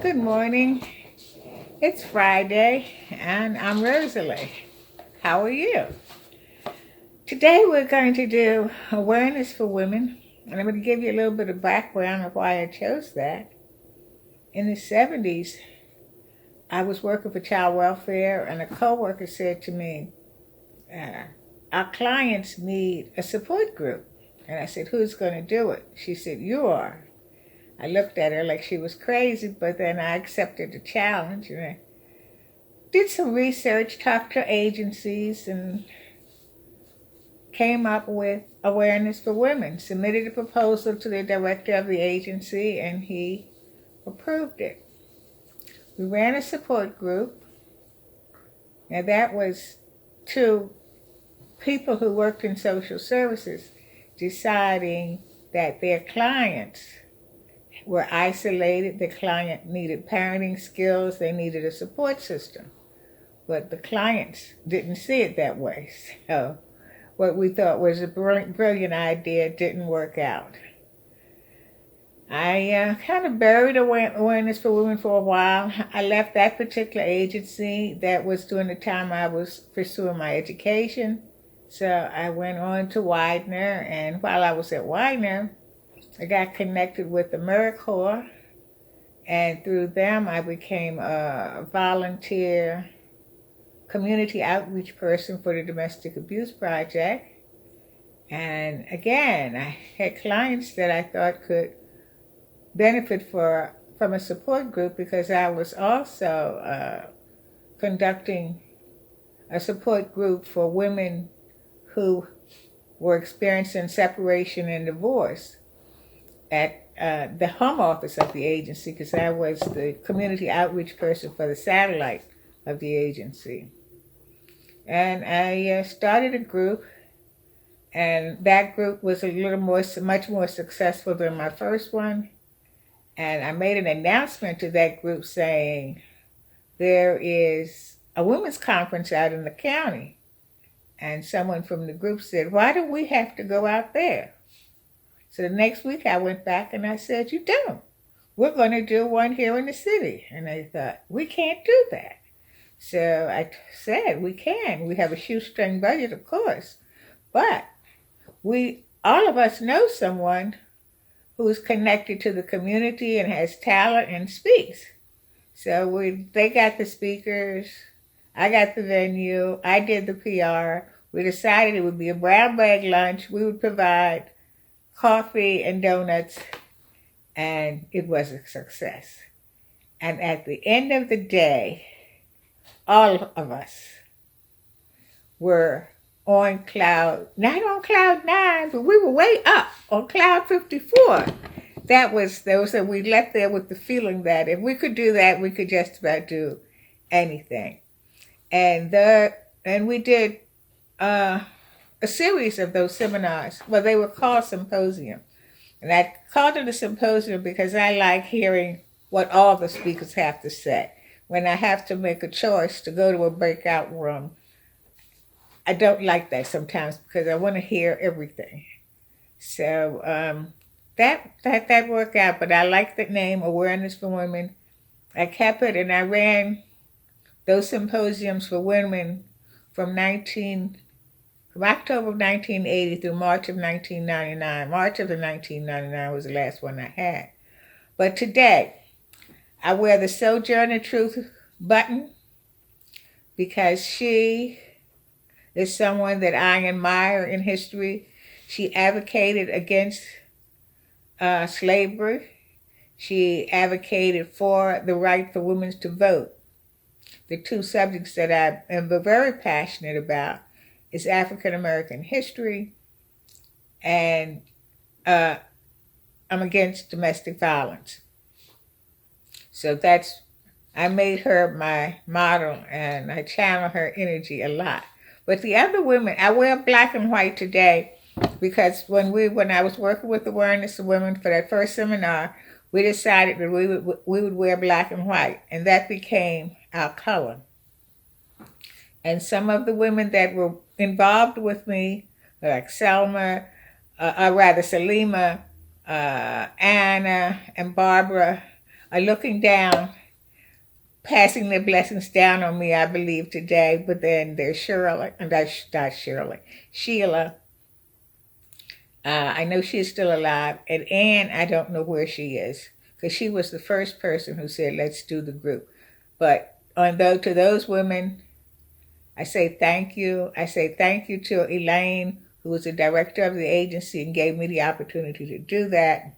Good morning. It's Friday and I'm Rosalie. How are you? Today we're going to do awareness for women, and I'm going to give you a little bit of background of why I chose that. In the 70s, I was working for child welfare, and a coworker said to me, uh, our clients need a support group. And I said, who's going to do it? She said, you are. I looked at her like she was crazy, but then I accepted the challenge and I did some research, talked to agencies, and came up with Awareness for Women. Submitted a proposal to the director of the agency, and he approved it. We ran a support group. Now, that was two people who worked in social services deciding that their clients were isolated. The client needed parenting skills. They needed a support system. But the clients didn't see it that way. So what we thought was a brilliant idea didn't work out. I kind of buried Awareness for Women for a while. I left that particular agency. That was during the time I was pursuing my education. So I went on to Widener, and while I was at Widener, I got connected with AmeriCorps, and through them I became a volunteer community outreach person for the Domestic Abuse Project. And again, I had clients that I thought could benefit from a support group because I was also conducting a support group for women who were experiencing separation and divorce at the home office of the agency, because I was the community outreach person for the satellite of the agency. And I started a group, and that group was much more successful than my first one. And I made an announcement to that group saying, there is a women's conference out in the county. And someone from the group said, why do we have to go out there? So the next week I went back and I said, you don't. We're going to do one here in the city. And they thought, we can't do that. So I said, we can. We have a shoestring budget, of course. But all of us know someone who's connected to the community and has talent and speaks. So they got the speakers, I got the venue, I did the PR. We decided it would be a brown bag lunch. We would provide coffee and donuts, and it was a success. And at the end of the day, all of us were not on cloud 9, but we were way up on cloud 54. We left there with the feeling that if we could do that, we could just about do anything. And we did a series of those seminars. Well, they were called symposium. And I called it a symposium because I like hearing what all the speakers have to say. When I have to make a choice to go to a breakout room, I don't like that sometimes because I want to hear everything. So that worked out, but I like the name Awareness for Women. I kept it, and I ran those symposiums for women from October of 1980 through March of 1999. March of the 1999 was the last one I had. But today, I wear the Sojourner Truth button because she is someone that I admire in history. She advocated against slavery. She advocated for the right for women to vote. The two subjects that I am very passionate about is African American history, and I'm against domestic violence. So I made her my model, and I channel her energy a lot. But the other women, I wear black and white today because when I was working with Awareness of Women for that first seminar, we decided that we would wear black and white, and that became our color. And some of the women that were involved with me, like Salima, Anna, and Barbara, are looking down, passing their blessings down on me, I believe, today. But then there's Shirley, and that's not Shirley, Sheila. I know she's still alive. And Anne, I don't know where she is because she was the first person who said, let's do the group. But to those women, I say thank you. I say thank you to Elaine, who was the director of the agency and gave me the opportunity to do that.